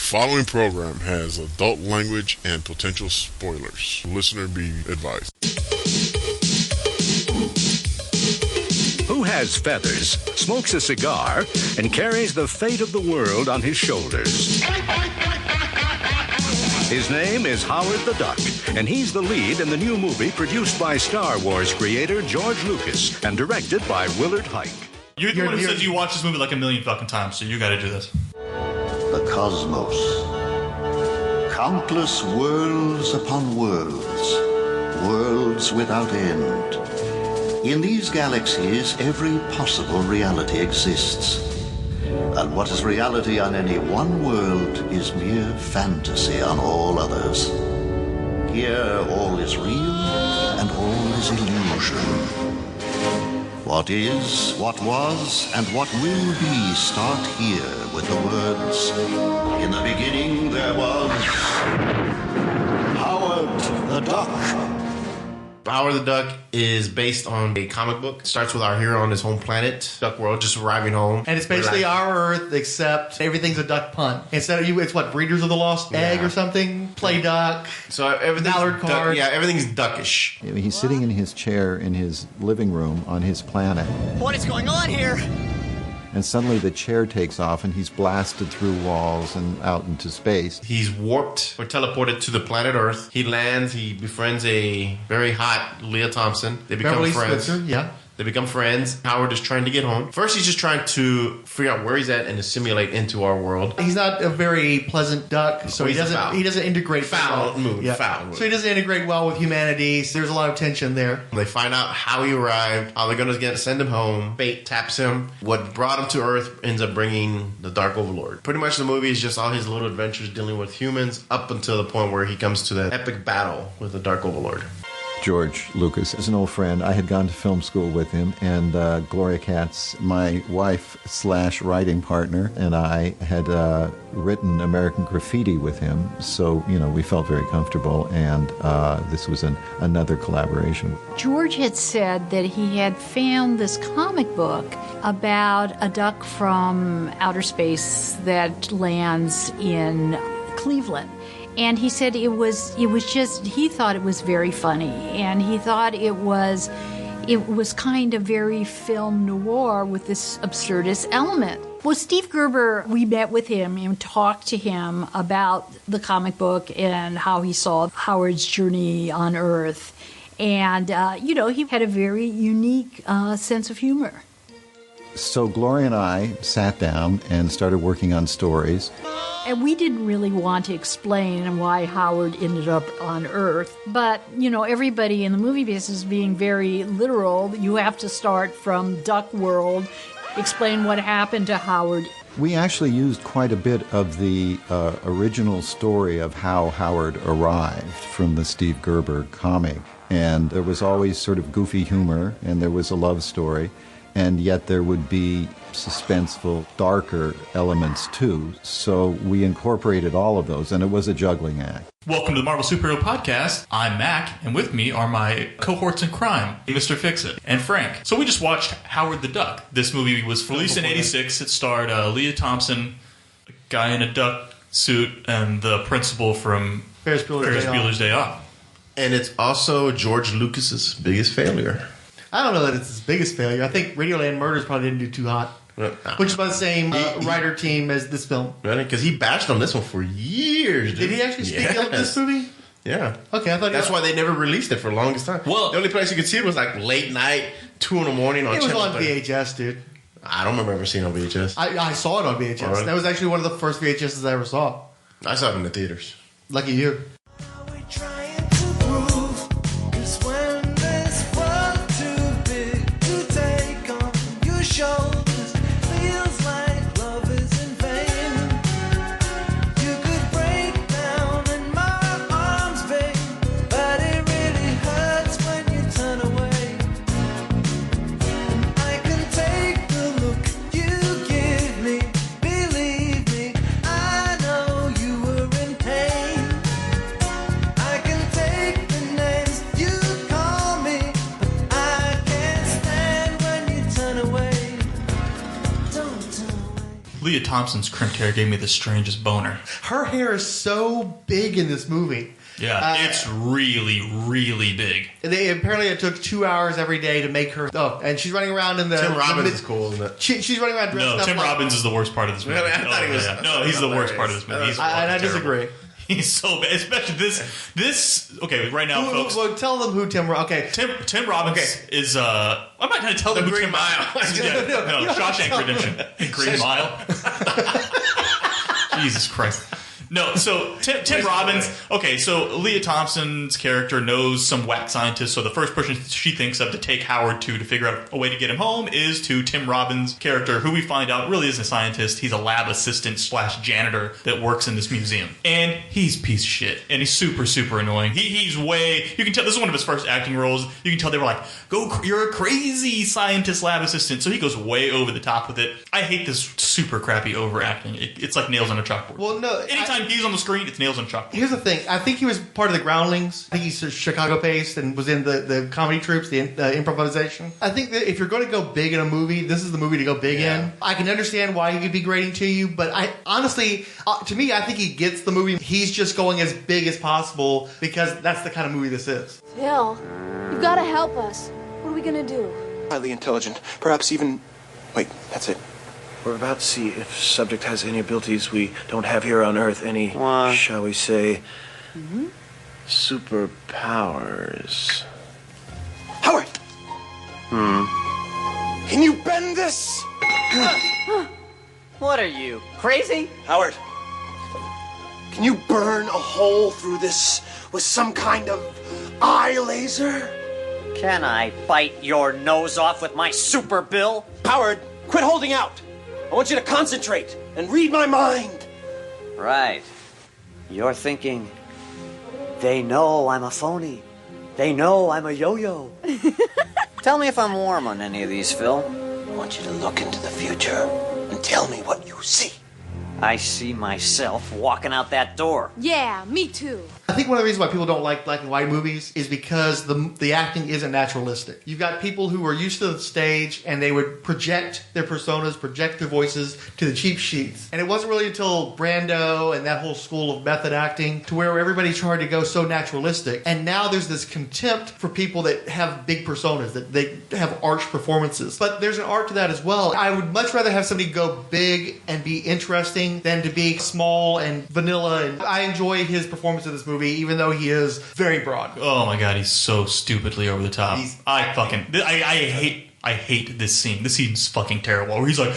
following program has adult language and potential spoilers. Listener be advised. Who has feathers, smokes a cigar, and carries the fate of the world on his shoulders? His name is Howard the Duck, and he's the lead in the new movie produced by Star Wars creator George Lucas and directed by Willard Huyck. You're the one who says you watch this movie like a million fucking times, so you gotta do this. The cosmos. Countless worlds upon worlds. Worlds without end. In these galaxies, every possible reality exists. And what is reality on any one world is mere fantasy on all others. Here, all is real and all is illusion. What is, what was, and what will be start here with the words, in the beginning there was Howard the Duck. Howard the Duck is based on a comic book. It starts with our hero on his home planet, Duck World, just arriving home. And it's basically our Earth, except everything's a duck punt. Instead of it's what, Breeders of the Lost Egg or something? Play duck. So everything's Mallard card. Yeah, everything's duckish. He's sitting in his chair in his living room on his planet. What is going on here? And suddenly the chair takes off and he's blasted through walls and out into space. He's warped or teleported to the planet Earth. He lands, he befriends a very hot Leah Thompson. They become Beverly friends. Switzer, yeah. They become friends. Howard is trying to get home. First, he's just trying to figure out where he's at and assimilate into our world. He's not a very pleasant duck, so he doesn't integrate foul mood. Yeah. Foul mood. So he doesn't integrate well with humanity. So there's a lot of tension there. They find out how he arrived, how they're going to send him home. Fate taps him. What brought him to Earth ends up bringing the Dark Overlord. Pretty much the movie is just all his little adventures dealing with humans up until the point where he comes to that epic battle with the Dark Overlord. George Lucas is an old friend. I had gone to film school with him, and Gloria Katz, my wife/writing partner, and I had written American Graffiti with him. So, we felt very comfortable, and this was another collaboration. George had said that he had found this comic book about a duck from outer space that lands in Cleveland. And he said it was just, he thought it was very funny. And he thought it was kind of very film noir with this absurdist element. Well, Steve Gerber, we met with him and talked to him about the comic book and how he saw Howard's journey on Earth. And, he had a very unique sense of humor. So Gloria and I sat down and started working on stories. And we didn't really want to explain why Howard ended up on Earth. But, everybody in the movie business being very literal, you have to start from Duck World, explain what happened to Howard. We actually used quite a bit of the original story of how Howard arrived from the Steve Gerber comic. And there was always sort of goofy humor, and there was a love story. And yet there would be suspenseful, darker elements too. So we incorporated all of those, and it was a juggling act. Welcome to the Marvel Superhero Podcast. I'm Mac, and with me are my cohorts in crime, Mr. Fix-It and Frank. So we just watched Howard the Duck. This movie was released in '86. It starred Leah Thompson, a guy in a duck suit, and the principal from Ferris Bueller's Day Off. And it's also George Lucas's biggest failure. I don't know that it's his biggest failure. I think Radioland Murders probably didn't do too hot. Which is by the same writer team as this film. Really? Because he bashed on this one for years, dude. Did he actually speak ill of this movie? Yeah. Okay, I thought that's why they never released it for the longest time. Well, the only place you could see it was like late night, 2 a.m. on It was Channel on 30. VHS, dude. I don't remember ever seeing it on VHS. I saw it on VHS. Oh, really? That was actually one of the first VHSs I ever saw. I saw it in the theaters. Lucky you. Leah Thompson's crimped hair gave me the strangest boner. Her hair is so big in this movie. Yeah, it's really, really big. Apparently it took 2 hours every day to make her... Oh, and she's running around in the... Tim Robbins is cool, isn't it? She's running around dressed No, up Tim like... Robbins is the worst part of this movie. I thought he was- No, he's the worst part of this movie. He's I fucking disagree. terrible. He's so bad. Especially this... Okay, right now, folks... Well, tell them who Tim... Okay. Tim Robbins is... I'm not going to tell them who Green Tim Mile. No, Shawshank Redemption. Green Mile. Jesus Christ. No, so Tim Robbins. Okay, so Leah Thompson's character knows some whack scientist. So the first person she thinks of to take Howard to figure out a way to get him home is to Tim Robbins' character, who we find out really isn't a scientist. He's a lab assistant / janitor that works in this museum, and he's a piece of shit, and he's super, super annoying. He's way. You can tell this is one of his first acting roles. You can tell they were like, you're a crazy scientist lab assistant. So he goes way over the top with it. I hate this super crappy overacting. It's like nails on a chalkboard. Well, no. Anytime he's on the screen, it's nails on a chalkboard. Here's the thing. I think he was part of the Groundlings. I think he's Chicago-based and was in the comedy troupes, the improvisation. I think that if you're going to go big in a movie, this is the movie to go big in. I can understand why he could be grating to you, but I honestly, to me, I think he gets the movie. He's just going as big as possible because that's the kind of movie this is. Phil, you've got to help us. What are we going to do? Highly intelligent. Perhaps even... Wait, that's it. We're about to see if subject has any abilities we don't have here on Earth. Any, shall we say, superpowers. Howard! Can you bend this? What are you, crazy? Howard, can you burn a hole through this with some kind of eye laser? Can I bite your nose off with my super bill? Howard, quit holding out. I want you to concentrate and read my mind. Right. You're thinking, they know I'm a phony. They know I'm a yo-yo. Tell me if I'm warm on any of these, Phil. I want you to look into the future and tell me what you see. I see myself walking out that door. Yeah, me too. I think one of the reasons why people don't like black and white movies is because the acting isn't naturalistic. You've got people who are used to the stage and they would project their personas, project their voices to the cheap sheets. And it wasn't really until Brando and that whole school of method acting to where everybody tried to go so naturalistic. And now there's this contempt for people that have big personas, that they have arch performances. But there's an art to that as well. I would much rather have somebody go big and be interesting than to be small and vanilla. And I enjoy his performance in this movie, even though he is very broad. Oh my god, he's so stupidly over the top. I hate this scene. This scene's fucking terrible. Where he's like,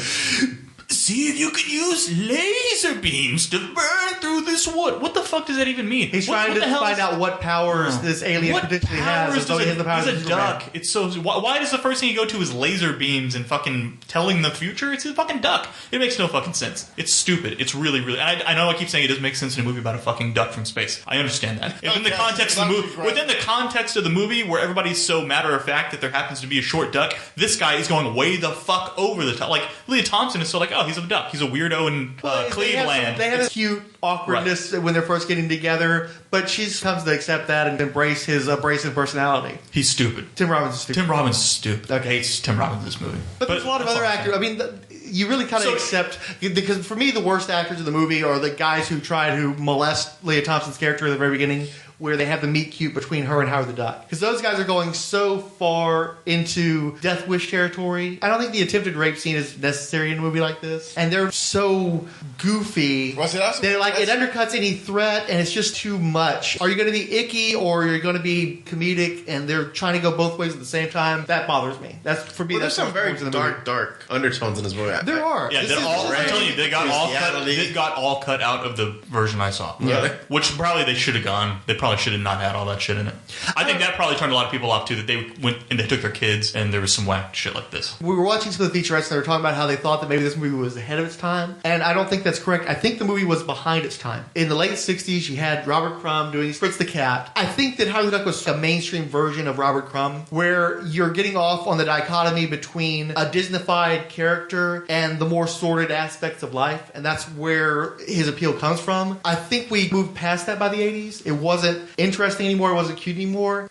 see if you can use laser beams to burn through this wood. What the fuck does that even mean? He's trying to find out what powers this alien potentially has. As though he has the powers he's a duck. It's so. Why does the first thing you go to is laser beams and fucking telling the future? It's a fucking duck. It makes no fucking sense. It's stupid. It's really, really. I know I keep saying it doesn't make sense in a movie about a fucking duck from space. I understand that. Within the context of the movie, within the context of the movie, where everybody's so matter of fact that there happens to be a short duck, this guy is going way the fuck over the top. Like Leah Thompson is so like, oh, he's a duck. He's a weirdo in Cleveland. They have this cute awkwardness when they're first getting together, but she comes to accept that and embrace his abrasive personality. He's stupid. Tim Robbins is stupid. Tim Robbins is stupid. Okay, hates Tim Robbins in this movie. But there's a lot of other actors. I mean, you really kind of accept, because for me, the worst actors in the movie are the guys who try to molest Leah Thompson's character at the very beginning, where they have the meet cute between her and Howard the Duck. Because those guys are going so far into Death Wish territory. I don't think the attempted rape scene is necessary in a movie like this. And they're so goofy. They're like, it undercuts any threat, and it's just too much. Are you going to be icky, or are you going to be comedic, and they're trying to go both ways at the same time? That bothers me. That's, for me, there's some very dark undertones in this movie. There are. Yeah, they're all, I'm telling you, they got all cut out of the version I saw. Yeah. Which probably they should have gone. They probably should have not had all that shit in it. I think that probably turned a lot of people off too, that they went and they took their kids and there was some whack shit like this. We were watching some of the featurettes and they were talking about how they thought that maybe this movie was ahead of its time. And I don't think that's correct. I think the movie was behind its time. In the late 60s, you had Robert Crumb doing Fritz the Cat. I think that Howard the Duck was a mainstream version of Robert Crumb, where you're getting off on the dichotomy between a Disneyfied character and the more sordid aspects of life. And that's where his appeal comes from. I think we moved past that by the 80s. It wasn't interesting anymore. It wasn't cute anymore.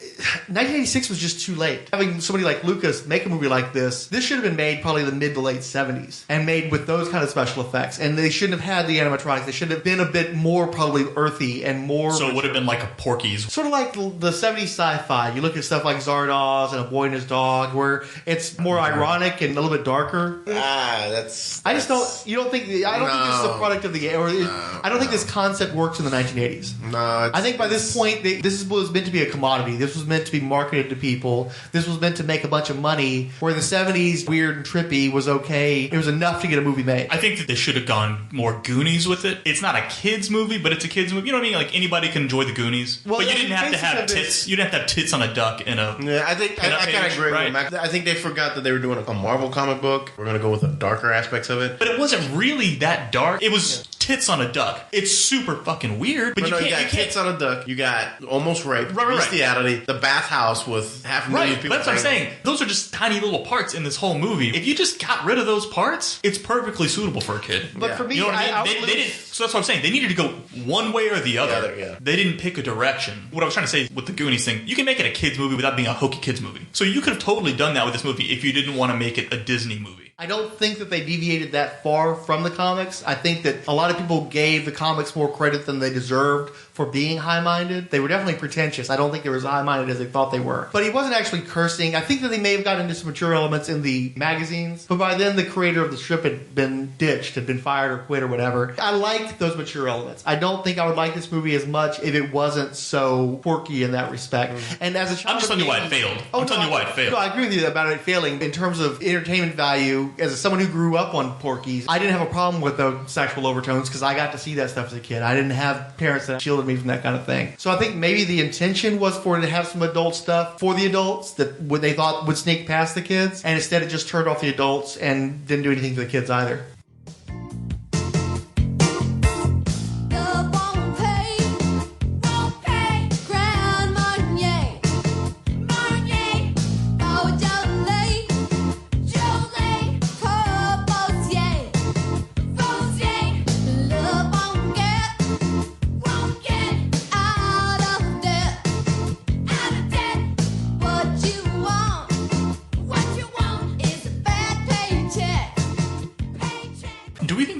1986 was just too late. Having somebody like Lucas make a movie like this should have been made probably in the mid to late 70s and made with those kind of special effects. And they shouldn't have had the animatronics. They should have been a bit more probably earthy and more... So it would have been like a Porky's. Sort of like the 70s sci-fi. You look at stuff like Zardoz and A Boy and His Dog, where it's more ironic and a little bit darker. I just don't... You don't think... I don't think this is a product of the... I don't think this concept works in the 1980s. No, I think by this point, this was meant to be a commodity. This was meant to be marketed to people. This was meant to make a bunch of money. Where the 70s, weird and trippy, was okay. It was enough to get a movie made. I think that they should have gone more Goonies with it. It's not a kid's movie, but it's a kid's movie. You know what I mean? Like anybody can enjoy the Goonies. Well, but you didn't have to have tits. You didn't have to have tits on a duck in a... Yeah, I think I kind of agree with Mac. I think they forgot that they were doing a Marvel comic book. We're going to go with the darker aspects of it. But it wasn't really that dark. It was tits on a duck. It's super fucking weird. But you got tits on a duck. You got almost rape. Bestiality. The bathhouse with half a million people. That's what I'm saying. Those are just tiny little parts in this whole movie. If you just got rid of those parts, it's perfectly suitable for a kid. But for me, you know what I mean? They didn't. So that's what I'm saying. They needed to go one way or the other. They didn't pick a direction. What I was trying to say with the Goonies thing, you can make it a kids movie without being a hokey kids movie. So you could have totally done that with this movie if you didn't want to make it a Disney movie. I don't think that they deviated that far from the comics. I think that a lot of people gave the comics more credit than they deserved for being high-minded. They were definitely pretentious. I don't think they were as high-minded as they thought they were. But he wasn't actually cursing. I think that they may have gotten into some mature elements in the magazines. But by then, the creator of the strip had been ditched, had been fired or quit or whatever. I liked those mature elements. I don't think I would like this movie as much if it wasn't so quirky in that respect. And as a child, I'm just telling you why it failed. I'm telling you why it failed. No, I agree with you about it failing. In terms of entertainment value, as someone who grew up on Porky's, I didn't have a problem with the sexual overtones because I got to see that stuff as a kid. I didn't have parents that shielded me from that kind of thing. So I think maybe the intention was for it to have some adult stuff for the adults that what they thought would sneak past the kids, and instead it just turned off the adults and didn't do anything for the kids either.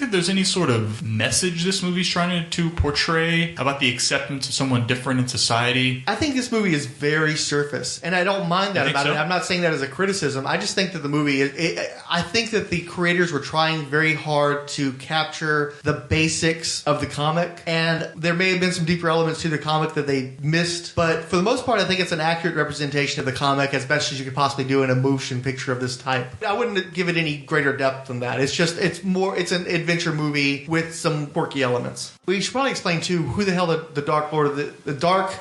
There's any sort of message this movie's trying to portray about the acceptance of someone different in society? I think this movie is very surface, and I don't mind that about it. I'm not saying that as a criticism. I just think that the movie, I think that the creators were trying very hard to capture the basics of the comic, and there may have been some deeper elements to the comic that they missed, but for the most part, I think it's an accurate representation of the comic as best as you could possibly do in a motion picture of this type. I wouldn't give it any greater depth than that. It's an adventure movie with some quirky elements. We should probably explain too who the hell the Dark Lord of the Dark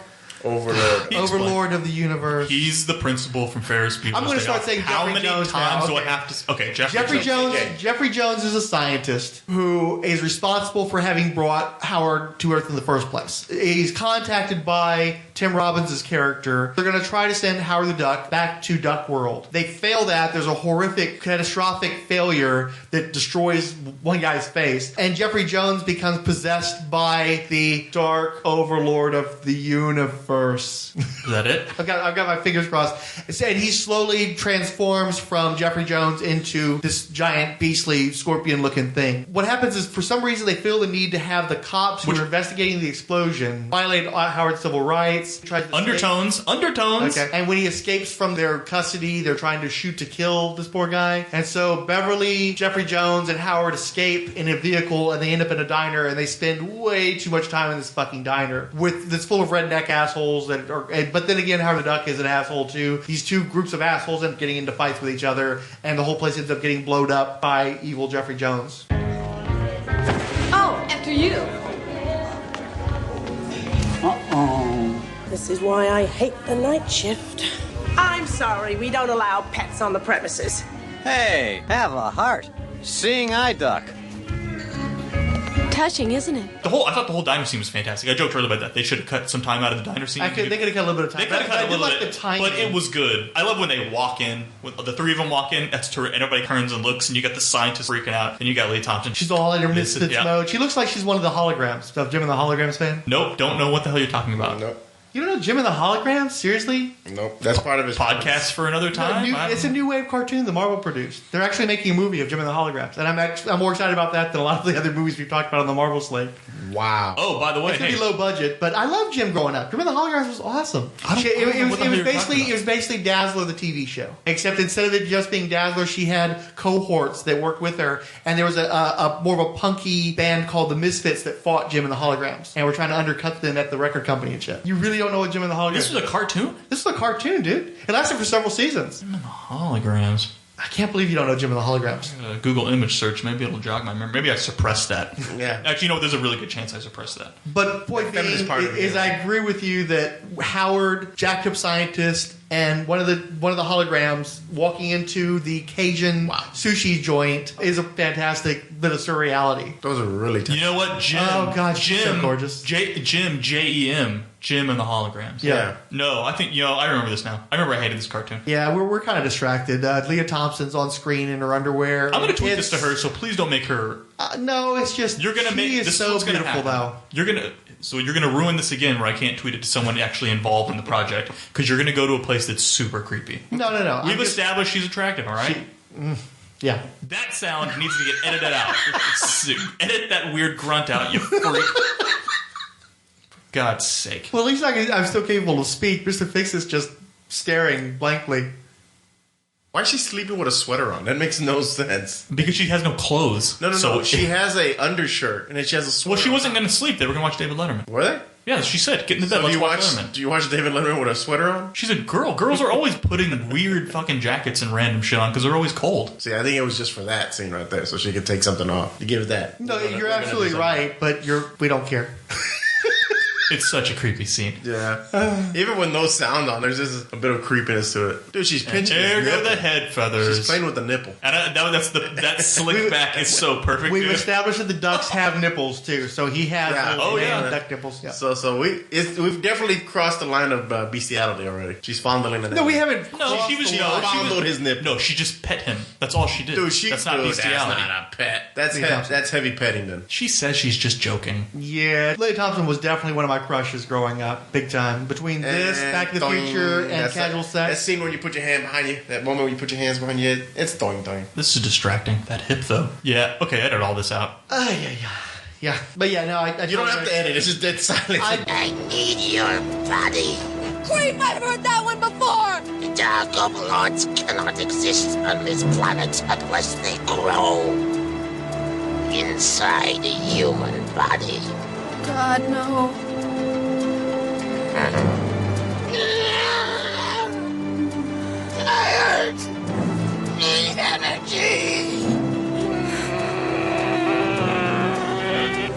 Overlord of the universe. He's the principal from Ferris Bueller's. I'm going to start saying how Jeffrey Jones. How many times do I have to? Okay, Jeffrey Jones. Okay. Jeffrey Jones is a scientist who is responsible for having brought Howard to Earth in the first place. He's contacted by Tim Robbins' character. They're going to try to send Howard the Duck back to Duck World. They fail that. There's a horrific, catastrophic failure that destroys one guy's face. And Jeffrey Jones becomes possessed by the Dark Overlord of the universe. Is that it? I've got my fingers crossed. And he slowly transforms from Jeffrey Jones into this giant, beastly, scorpion-looking thing. What happens is, for some reason, they feel the need to have the cops who are investigating the explosion violate Howard's civil rights. Undertones. Okay. And when he escapes from their custody, they're trying to shoot to kill this poor guy. And so Beverly, Jeffrey Jones, and Howard escape in a vehicle, and they end up in a diner, and they spend way too much time in this fucking diner that's full of redneck assholes. But then again, Howard the Duck is an asshole too. These two groups of assholes end up getting into fights with each other, and the whole place ends up getting blowed up by evil Jeffrey Jones. Oh, after you. This is why I hate the night shift. I'm sorry, we don't allow pets on the premises. Hey, have a heart. Seeing eye duck. Touching, isn't it? I thought the whole diner scene was fantastic. I joked earlier about that. They should have cut some time out of the diner scene. They could have cut a little bit of time. They could have cut a little bit, but it was good. I love when they walk in. When the three of them walk in, that's terrific. And everybody turns and looks, and you got the scientist freaking out, and you got Leigh Thompson. She's all in her misfits mode. She looks like she's one of the holograms. Jim and the Holograms fan? Nope, don't know what the hell you're talking about. Nope. You don't know Jim and the Holograms? Seriously? Nope. That's part of his podcast for another time. It's a new wave cartoon the Marvel produced. They're actually making a movie of Jim and the Holograms, and I'm more excited about that than a lot of the other movies we've talked about on the Marvel slate. Wow. Oh, by the way, it's gonna be low budget, but I love Jim growing up. Jim and the Holograms was awesome. It was basically Dazzler the TV show, except instead of it just being Dazzler, she had cohorts that worked with her, and there was a more of a punky band called the Misfits that fought Jim and the Holograms, and we're trying to undercut them at the record company and shit. You really don't know what Jim and the Holograms? This was a cartoon? This is a cartoon, dude. It lasted for several seasons. Jim and the Holograms. I can't believe you don't know Jim and the Holograms. Google image search. Maybe it'll jog my memory. Maybe I suppressed that. Yeah. Actually, you know what? There's a really good chance I suppressed that. But point being is I agree with you that Howard, jacked up scientist, and one of the holograms walking into the Cajun sushi joint is a fantastic bit of surreality. Those are really tough. You know what, Jim? Oh God, Jim, so gorgeous. Jim, J-E-M, Jim and the Holograms. Yeah. No, I think I remember this now. I remember I hated this cartoon. Yeah, we're kind of distracted. Leah Thompson's on screen in her underwear. I'm going to tweet this to her, so please don't make her. No, it's just you're going to make this so beautiful though. You're going to ruin this again, where I can't tweet it to someone actually involved in the project because you're going to go to a place that's super creepy. No. We've established she's attractive, all right? Yeah. That sound needs to get edited out. Edit that weird grunt out, you freak. For God's sake. Well, at least I'm still capable to speak. Mr. Fix is just staring blankly. Why is she sleeping with a sweater on? That makes no sense. Because she has no clothes. No. She has a undershirt and then she has a sweater. Well, she wasn't going to sleep. They were going to watch David Letterman. Were they? Yeah, she said, get in the bed, So let's watch Letterman. Do you watch David Letterman with a sweater on? She's a girl. Girls are always putting weird fucking jackets and random shit on because they're always cold. See, I think it was just for that scene right there, so she could take something off. You give it that. No, you're absolutely right, but we don't care. It's such a creepy scene. Yeah. Even when no sound on, there's just a bit of creepiness to it. Dude, she's pinching his There go nipple. the head feathers. She's playing with the nipple. And that slick back is so perfect. We've dude. established that the ducks have nipples too, so he has duck nipples. Yeah. So we've definitely crossed the line of bestiality already. She's fondling the nipple. No, we haven't. No, she was fondled his nipple. No, she just pet him. That's all she did. Dude, that's not bestiality. That's not a pet. That's heavy petting then. She says she's just joking. Yeah, Leah Thompson was definitely one of my crushes growing up, big time. Between this, Back to the Future, and Casual Sex. That scene when you put your hand behind you, that moment when you put your hands behind you, it's doing. This is distracting. That hip though. Yeah. Okay, edit all this out. Yeah. But yeah, no, I you don't have to edit. It's just dead silence. I need your body. Creep, I've heard that one before! The Dark Overlords cannot exist on this planet unless they grow inside a human body. God, no. Tired. Need energy.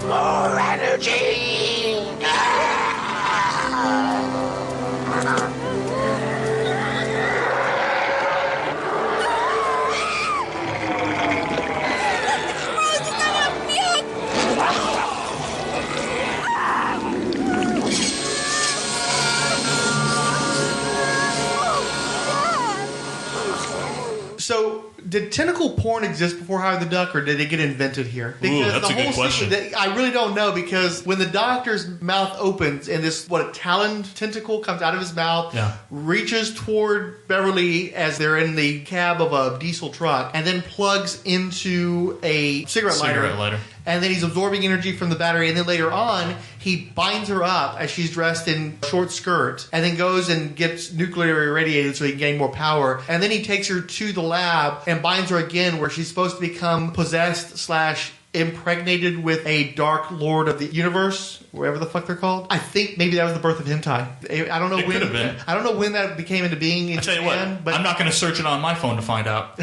More energy. So, did tentacle porn exist before Howard the Duck, or did it get invented here? Because that's a good question. I really don't know, because when the doctor's mouth opens and this, a taloned tentacle comes out of his mouth, reaches toward Beverly as they're in the cab of a diesel truck, and then plugs into a cigarette lighter. And then he's absorbing energy from the battery. And then later on, he binds her up as she's dressed in short skirt and then goes and gets nuclear irradiated so he can gain more power. And then he takes her to the lab and binds her again where she's supposed to become possessed / impregnated with a dark lord of the universe, whatever the fuck they're called. I think maybe that was the birth of hentai. I don't know when. Could have been. I don't know when that became into being in Japan. Tell you what, I'm not going to search it on my phone to find out.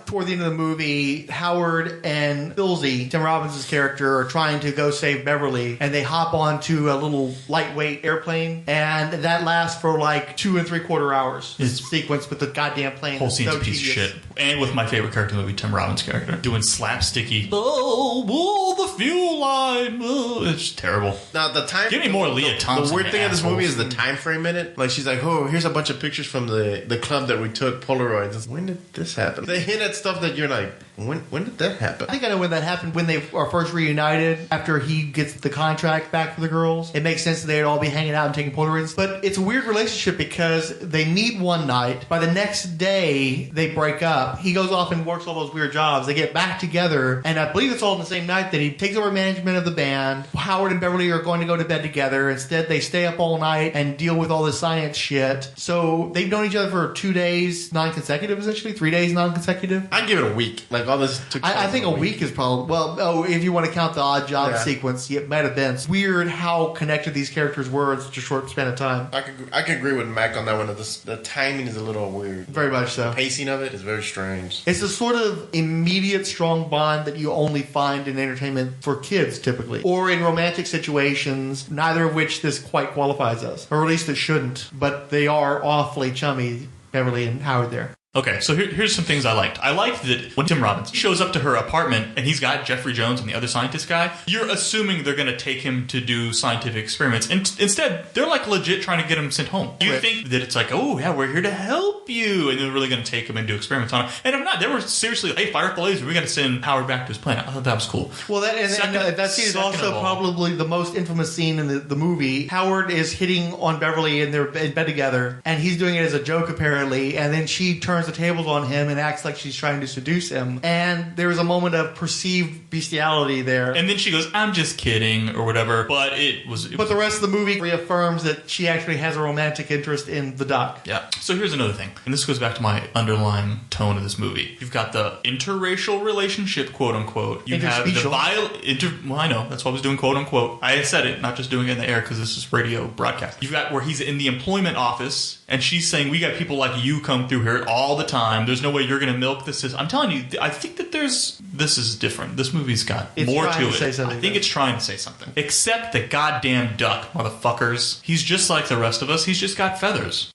Toward the end of the movie, Howard and Filsey, Tim Robbins' character, are trying to go save Beverly, and they hop onto a little lightweight airplane, and that lasts for like 2 3/4 hours. It's sequence with the goddamn plane. Whole scene's a piece of shit. And with my favorite character movie, Tim Robbins' character, doing slapsticky. The fuel line. It's terrible. Now the time. Give me more Leah Thompson. The weird thing of this movie is the time frame in it. Like she's like, oh, here's a bunch of pictures from the club that we took Polaroids. When did this happen? They hint at stuff that you're like, when did that happen? I think I know when that happened, when they are first reunited after he gets the contract back for the girls. It makes sense that they'd all be hanging out and taking Polaroids. But it's a weird relationship because they meet one night. By the next day, they break up. He goes off and works all those weird jobs. They get back together, and I believe it's all on the same night that he takes over management of the band. Howard and Beverly are going to go to bed together. Instead, they stay up all night and deal with all this science shit. So they've known each other for 2 days non-consecutive, essentially. 3 days non-consecutive. I'd give it a week. Like, all this took I think a week is probably, if you want to count the odd job sequence, it might have been. It's weird how connected these characters were in such a short span of time. I could agree with Mac on that one. The timing is a little weird. Very much so. The pacing of it is very strange. It's a sort of immediate, strong bond that you only find in entertainment for kids, typically. Or in romantic situations, neither of which this quite qualifies as. Or at least it shouldn't. But they are awfully chummy, Beverly and Howard there. Okay, so here's some things I liked. I liked that when Tim Robbins shows up to her apartment and he's got Jeffrey Jones and the other scientist guy, you're assuming they're going to take him to do scientific experiments. And instead, they're like legit trying to get him sent home. You think that it's like, oh, yeah, we're here to help you. And they're really going to take him and do experiments on him. And if not, they were seriously, hey, fire up the laser. We're going to send Howard back to his planet. I thought that was cool. Well, that scene is also probably the most infamous scene in the movie. Howard is hitting on Beverly and they're in bed together. And he's doing it as a joke, apparently. And then she turns the tables on him and acts like she's trying to seduce him. And there was a moment of perceived bestiality there. And then she goes, I'm just kidding, or whatever. But But the rest of the movie reaffirms that she actually has a romantic interest in the Duck. Yeah. So here's another thing. And this goes back to my underlying tone of this movie. You've got the interracial relationship, quote unquote. You have the well, I know. That's why I was doing quote unquote. I said it, not just doing it in the air because this is radio broadcast. You've got where he's in the employment office and she's saying, we got people like you come through here all the time. There's no way you're going to milk this. I'm telling you, I think that this is different. This movie's got more to it. I think it's trying to say something. Except the goddamn duck, motherfuckers. He's just like the rest of us. He's just got feathers.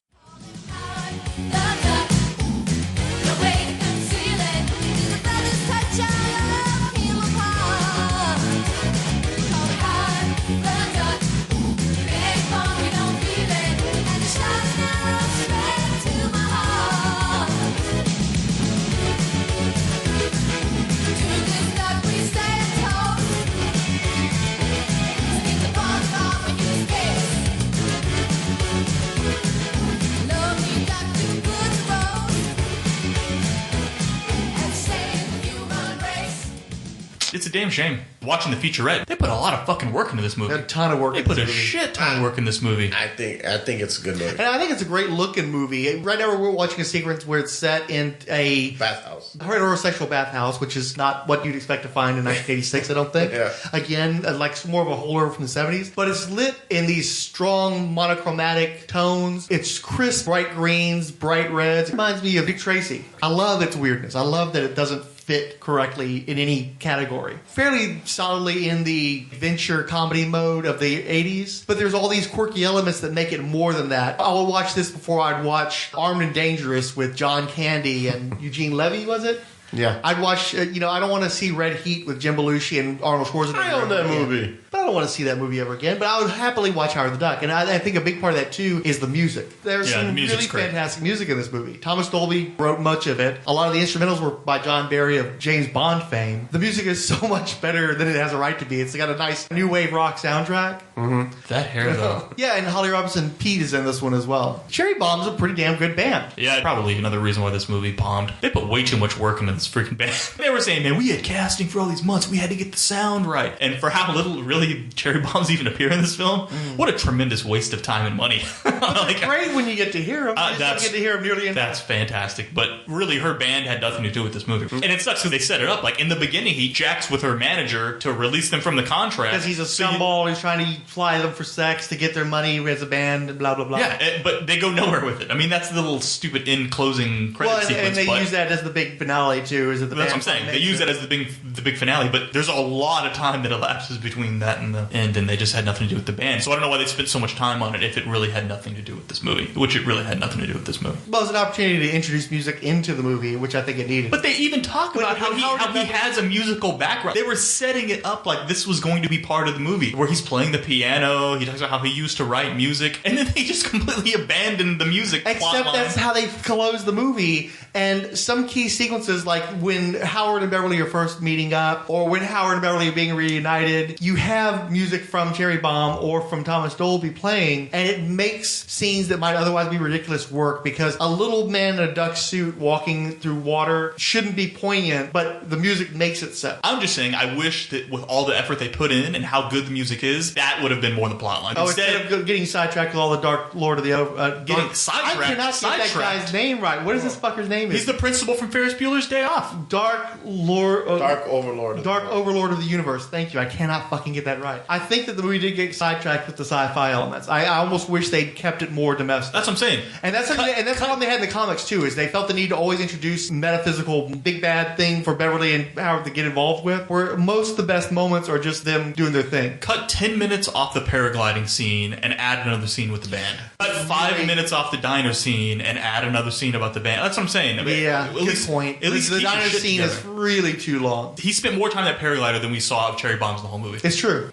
It's a damn shame. Watching the featurette, they put a lot of fucking work into this movie. A ton of work. They put a shit ton of work in this movie. I think it's a good movie. And I think it's a great looking movie. Right now we're watching a sequence where it's set in a bathhouse, a heterosexual bathhouse, which is not what you'd expect to find in 1986. I don't think. Yeah. Again, like more of a horror from the 70s, but it's lit in these strong monochromatic tones. It's crisp, bright greens, bright reds. It reminds me of Dick Tracy. I love its weirdness. I love that it doesn't fit correctly in any category. Fairly solidly in the adventure comedy mode of the 80s, but there's all these quirky elements that make it more than that. I will watch this before I'd watch Armed and Dangerous with John Candy and Eugene Levy, was it? Yeah. I'd watch, I don't want to see Red Heat with Jim Belushi and Arnold Schwarzenegger. I own that movie. But I don't want to see that movie ever again. But I would happily watch Howard the Duck. And I think a big part of that, too, is the music. There's some really fantastic music in this movie. Thomas Dolby wrote much of it. A lot of the instrumentals were by John Barry of James Bond fame. The music is so much better than it has a right to be. It's got a nice new wave rock soundtrack. Mm-hmm. That hair, though. Yeah, and Holly Robinson Pete is in this one as well. Cherry Bomb's a pretty damn good band. Yeah, probably another reason why this movie bombed. They put way too much work into this freaking band. They were saying, man, we had casting for all these months. We had to get the sound right. And for how little really Cherry Bombs even appear in this film, what a tremendous waste of time and money. Like, great when you get to hear them. You just don't get to hear them nearly enough. That's fantastic. But really, her band had nothing to do with this movie. And it sucks because they set it up. Like, in the beginning, he jacks with her manager to release them from the contract. Because he's a scumball. He's trying to fly them for sex to get their money as a band and blah, blah, blah. Yeah, but they go nowhere with it. I mean, that's the little stupid in-closing credit sequence. And they use that as the big finale, too. That's what I'm saying. They use that as the big finale, but there's a lot of time that elapses between that that in the end, and they just had nothing to do with the band. So I don't know why they spent so much time on it if it really had nothing to do with this movie, which it really had nothing to do with this movie. Well, it's an opportunity to introduce music into the movie, which I think it needed. But they even talk about how he has a musical background. They were setting it up like this was going to be part of the movie, where he's playing the piano, he talks about how he used to write music, and then they just completely abandoned the music Except that's how they close the movie. And some key sequences, like when Howard and Beverly are first meeting up, or when Howard and Beverly are being reunited, you have music from Cherry Bomb or from Thomas Dolby playing, and it makes scenes that might otherwise be ridiculous work, because a little man in a duck suit walking through water shouldn't be poignant, but the music makes it so. I'm just saying, I wish that with all the effort they put in and how good the music is, that would have been more the plot line. Instead of getting sidetracked with all the Dark Lord of the getting sidetracked. I cannot get that guy's name right. What is this fucker's name? He's the principal from Ferris Bueller's Day Off. Dark Overlord of the Universe. Thank you. I cannot fucking get that right. I think that the movie did get sidetracked with the sci-fi elements. I almost wish they'd kept it more domestic. That's what I'm saying. And that's the problem they had in the comics too, is they felt the need to always introduce metaphysical big bad thing for Beverly and Howard to get involved with, where most of the best moments are just them doing their thing. Cut 10 minutes off the paragliding scene and add another scene with the band. Cut 5 minutes off the diner scene and add another scene about the band. That's what I'm saying. I mean, yeah, good point. At least the diner scene is really too long. He spent more time in that paraglider than we saw of Cherry Bombs in the whole movie. It's true.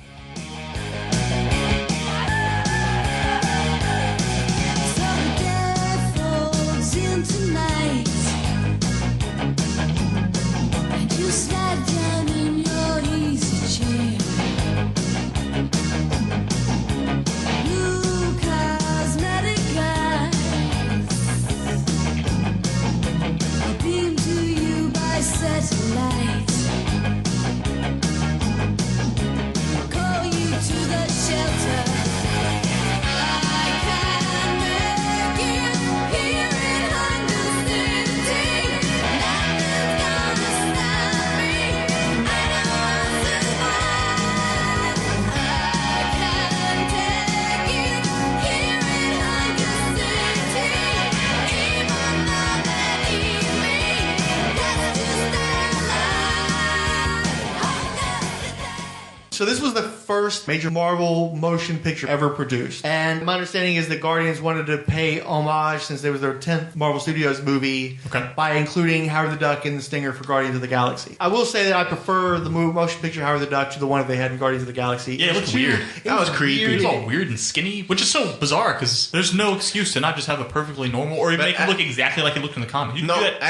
So this was the first major Marvel motion picture ever produced. And my understanding is that Guardians wanted to pay homage, since it was their 10th Marvel Studios movie, by including Howard the Duck in the stinger for Guardians of the Galaxy. I will say that I prefer the motion picture Howard the Duck to the one that they had in Guardians of the Galaxy. Yeah, it looked weird. That was creepy. It was all weird and skinny, which is so bizarre, because there's no excuse to not just have a perfectly normal, or make it look exactly like it looked in the comics.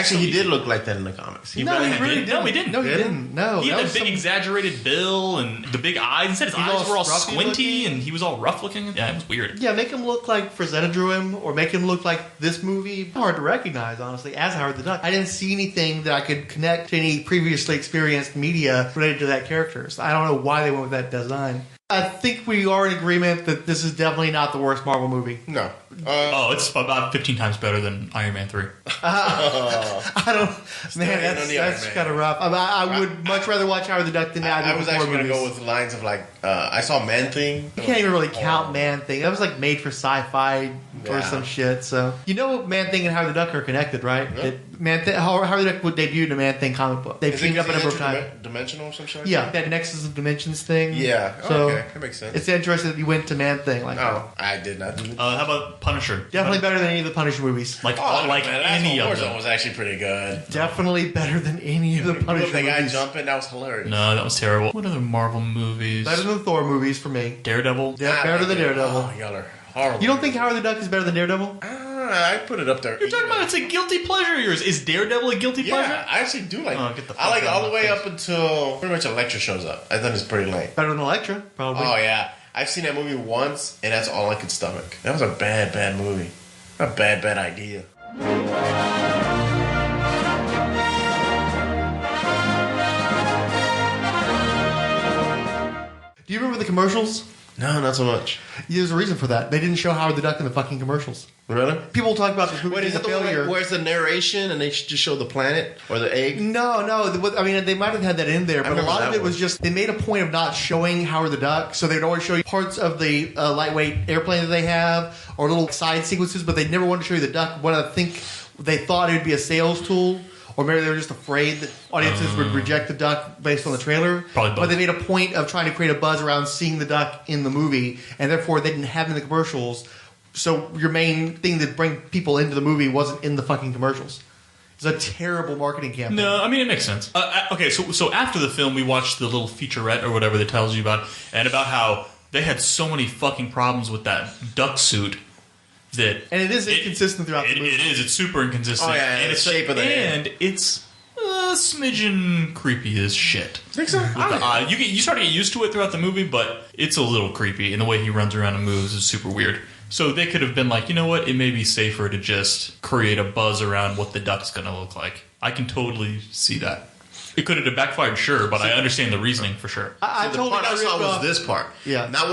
He did look like that in the comics. He really didn't. No, he didn't. No, he didn't. No, he had a big exaggerated bill and the big eyes. Instead, his eyes were all squinty and he was all rough looking. Yeah, it was weird. Yeah, make him look like Frazetta drew him, or make him look like this movie. Hard to recognize, honestly, as Howard the Duck. I didn't see anything that I could connect to any previously experienced media related to that character. So I don't know why they went with that design. I think we are in agreement that this is definitely not the worst Marvel movie. No. It's about 15 times better than Iron Man 3. I don't... Man, that's kind of rough. I would much rather watch Howard the Duck than I was actually going to go with the lines of like, I saw Man-Thing. You can't even really count Man-Thing. That was like made for sci-fi or some shit. So you know Man-Thing and Howard the Duck are connected, right? Yeah. Howard the Duck would debut in a Man-Thing comic book. They've teamed up a number of times. Dimensional or some shit? Yeah, that Nexus of Dimensions thing. Yeah. So okay, that makes sense. It's interesting that you went to Man-Thing like that. I did not. How about Punisher? Definitely better than any of the Punisher movies. Like any of them. Was actually pretty good. Definitely better than any of the Punisher movies. The guy jumping, that was hilarious. No, that was terrible. What other Marvel movies? Better than Thor movies for me. Daredevil? Yeah, better than Daredevil. Oh, y'all are horrible. You don't think Howard the Duck is better than Daredevil? I put it up there. You're talking about it's a guilty pleasure of yours. Is Daredevil a guilty pleasure? Yeah, I actually do like it. Get the fuck I like it out all of the my way face. up until pretty much Elektra shows up. I thought it's pretty lame. Better than Elektra, probably. Oh, yeah. I've seen that movie once, and that's all I could stomach. That was a bad, bad movie. A bad, bad idea. Do you remember the commercials? No, not so much. Yeah, there's a reason for that. They didn't show Howard the Duck in the fucking commercials. Really? People talk about this movie Wait, is being that a the failure. one where's the narration and they just show the planet or the egg? No. I mean, they might have had that in there, but a lot of it was just they made a point of not showing Howard the Duck, so they'd always show you parts of the lightweight airplane that they have or little side sequences, but they never wanted to show you the duck. What I think they thought it would be a sales tool, or maybe they were just afraid that audiences would reject the duck based on the trailer. Probably both. But they made a point of trying to create a buzz around seeing the duck in the movie, and therefore they didn't have it in the commercials. So your main thing that bring people into the movie wasn't in the fucking commercials. It's a terrible marketing campaign. No, I mean, it makes sense. Okay, so after the film, we watched the little featurette or whatever that tells you about, and about how they had so many fucking problems with that duck suit that... And it is inconsistent throughout the movie. It is. It's super inconsistent. Oh, yeah, and the shape of the head. And it's a smidgen creepy as shit. Think so? With the eye. You start to get used to it throughout the movie, but it's a little creepy, and the way he runs around and moves is super weird. So they could have been like, you know what? It may be safer to just create a buzz around what the duck's going to look like. I can totally see that. It could have backfired, sure, but I understand the reasoning for sure. The part I saw was this part. Yeah. Not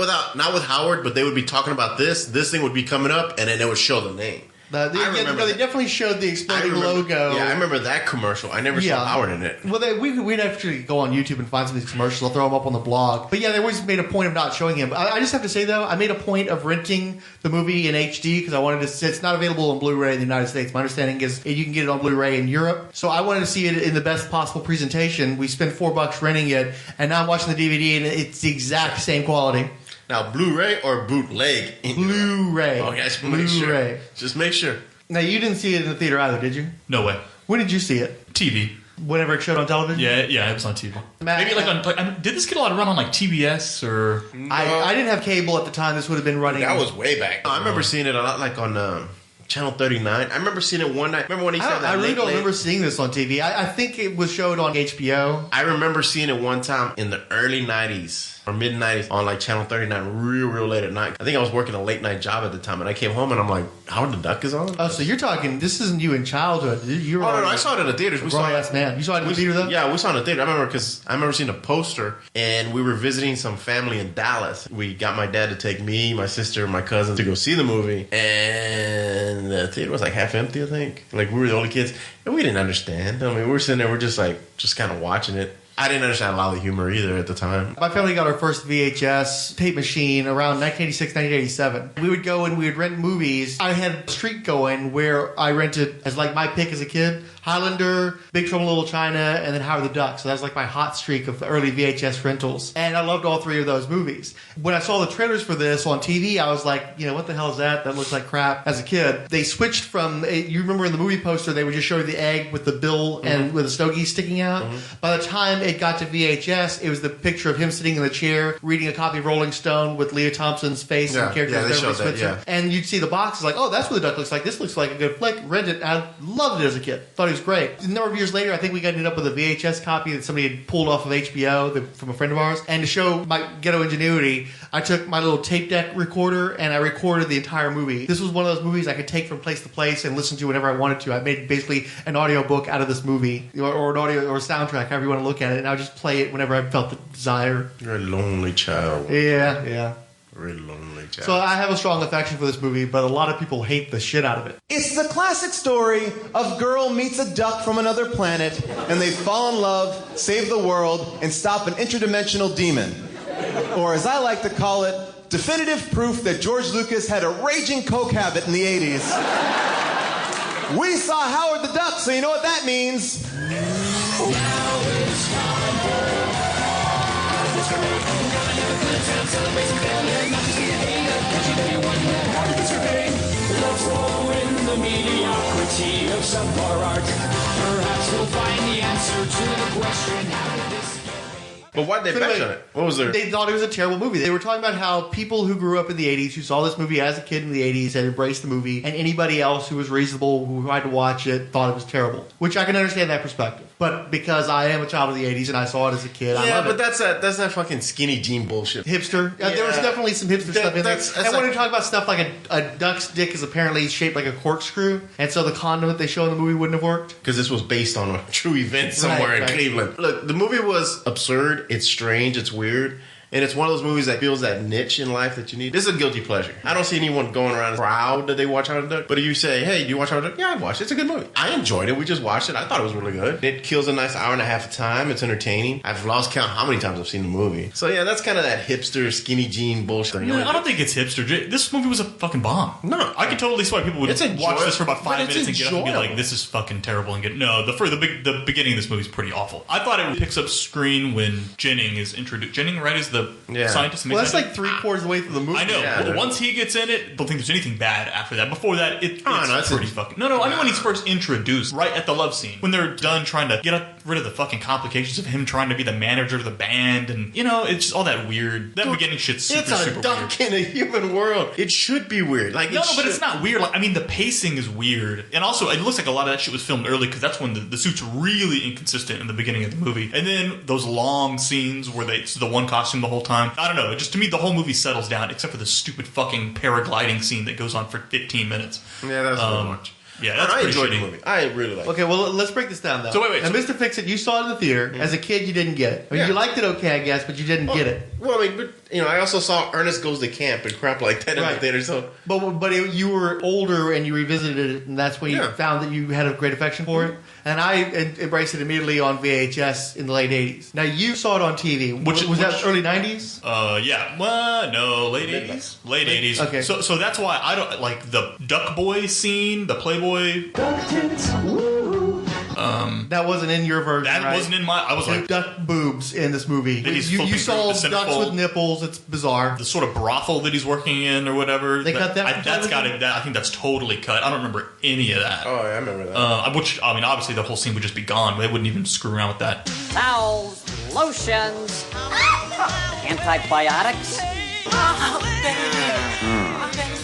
with Howard, but they would be talking about this. This thing would be coming up, and then it would show the name. They definitely showed the exploding logo. Yeah, I remember that commercial. I never saw Howard in it. Well, we'd actually go on YouTube and find some of these commercials. I'll throw them up on the blog. But yeah, they always made a point of not showing him. I just have to say, though, I made a point of renting the movie in HD because I wanted to see. It's not available on Blu-ray in the United States. My understanding is you can get it on Blu-ray in Europe. So I wanted to see it in the best possible presentation. We spent $4 renting it, and now I'm watching the DVD, and it's the exact same quality. Now, Blu-ray or bootleg? Blu-ray. Okay, just make sure. Now, you didn't see it in the theater either, did you? No way. When did you see it? TV. Whenever it showed on television? Yeah, it was on TV. Maybe did this get a lot of run on like TBS or? No. I didn't have cable at the time. This would have been running. That was way back. I remember seeing it a lot, like on Channel 39. I remember seeing it one night. Remember when he said that? I really don't remember seeing this on TV. I think it was showed on HBO. I remember seeing it one time in the early 90s. Or mid-90s on like Channel 39 real late at night. I think I was working a late night job at the time, and I came home and I'm like, Howard the Duck is on? Oh, so you're talking, this isn't you in childhood. No, I saw it in the theaters. Grown-ass man. You saw it in the theater though? Yeah, we saw it in the theater. I remember seeing a poster, and we were visiting some family in Dallas. We got my dad to take me, my sister, and my cousin to go see the movie, and the theater was like half empty, I think. Like, we were the only kids, and we didn't understand. I mean, we were sitting there, we're just kind of watching it. I didn't understand a lot of the humor either at the time. My family got our first VHS tape machine around 1986, 1987. We would go and we would rent movies. I had a streak going where I rented, as like my pick as a kid, Highlander, Big Trouble in Little China, and then Howard the Duck. So that was like my hot streak of the early VHS rentals. And I loved all three of those movies. When I saw the trailers for this on TV, I was like, what the hell is that? That looks like crap. As a kid, they switched from, you remember in the movie poster, they would just show you the egg with the bill and with the stogie sticking out. By the time it got to VHS, it was the picture of him sitting in the chair reading a copy of Rolling Stone with Leah Thompson's face and characters of Beverly Switzer. And you'd see the boxes like, oh, that's what the duck looks like. This looks like a good flick. Rent it. I loved it as a kid. Thought it was great. A number of years later, I think we ended up with a VHS copy that somebody had pulled off of HBO from a friend of ours. And to show my ghetto ingenuity, I took my little tape deck recorder and I recorded the entire movie. This was one of those movies I could take from place to place and listen to whenever I wanted to. I made basically an audio book out of this movie, or an audio or a soundtrack, however you want to look at it, and I would just play it whenever I felt the desire. You're a lonely child. Yeah. Very lonely child. So I have a strong affection for this movie, but a lot of people hate the shit out of it. It's the classic story of girl meets a duck from another planet, and they fall in love, save the world, and stop an interdimensional demon. Or as I like to call it, definitive proof that George Lucas had a raging coke habit in the 80s. We saw Howard the Duck, so you know what that means. The mediocrity of subpar art. Perhaps we'll find the answer to the question, how did this get made? But why'd they bash on it? What was their... They thought it was a terrible movie. They were talking about how people who grew up in the 80s, who saw this movie as a kid in the 80s, had embraced the movie, and anybody else who was reasonable, who tried to watch it, thought it was terrible. Which I can understand that perspective. But because I am a child of the 80s and I saw it as a kid, I love it. Yeah, but that's that fucking skinny jean bullshit. Hipster. Yeah. There was definitely some hipster stuff in there. And when we talk about stuff like a duck's dick is apparently shaped like a corkscrew, and so the condom that they show in the movie wouldn't have worked. Because this was based on a true event somewhere in Cleveland. Look, the movie was absurd. It's strange. It's weird. And it's one of those movies that feels that niche in life that you need. This is a guilty pleasure. I don't see anyone going around proud that they watch Howard the Duck. But if you say, hey, do you watch Howard the Duck? Yeah, I watched it. It's a good movie. I enjoyed it. We just watched it. I thought it was really good. It kills a nice hour and a half of time. It's entertaining. I've lost count how many times I've seen the movie. So yeah, that's kind of that hipster, skinny jean bullshit. No, I don't think it's hipster. This movie was a fucking bomb. No. I could totally see why people would watch this for about 5 minutes and get up and be like, this is fucking terrible. And the beginning of this movie is pretty awful. I thought it picks up screen when Jennings is introduced. Jennings, right, is the scientist. Well, that's like 3/4 of the way through the movie. I know. Yeah, once he gets in it, I don't think there's anything bad after that. Before that, it's pretty fucking... No, I mean when he's first introduced, right at the love scene. When they're done trying to get rid of the fucking complications of him trying to be the manager of the band. And, it's just all that weird... That beginning shit's super weird. It's a duck in a human world. It should be weird. But it's not weird. Like, I mean, the pacing is weird. And also, it looks like a lot of that shit was filmed early because that's when the suit's really inconsistent in the beginning of the movie. And then those long scenes where it's the one costume the whole time. I don't know. Just to me, the whole movie settles down except for the stupid fucking paragliding scene that goes on for 15 minutes. Yeah, that's too much. Yeah, that's I pretty enjoyed shitty. the movie. I really liked it. Okay, well, let's break this down, though. So wait. Now, Mr. Fix-It, you saw it in the theater. As a kid, you didn't get it. I mean, you liked it okay, I guess, but you didn't get it. Well, I mean, I also saw Ernest Goes to Camp and crap like that in the theater, so... But you were older and you revisited it, and that's when you found that you had a great affection for it. And I embraced it immediately on VHS in the late 80s. Now, you saw it on TV. Was that early 90s? Yeah. Well, no, late 80s. Late 80s. Okay. So that's why I don't like the Duck Boy scene, the Playboy. That wasn't in your version, That wasn't in my... I was like... Duck boobs in this movie. You saw ducks with nipples. It's bizarre. The sort of brothel that he's working in or whatever. They cut that? I think that's totally cut. I don't remember any of that. Oh, yeah, I remember that. Which, I mean, obviously the whole scene would just be gone. They wouldn't even screw around with that. Towels, lotions, antibiotics.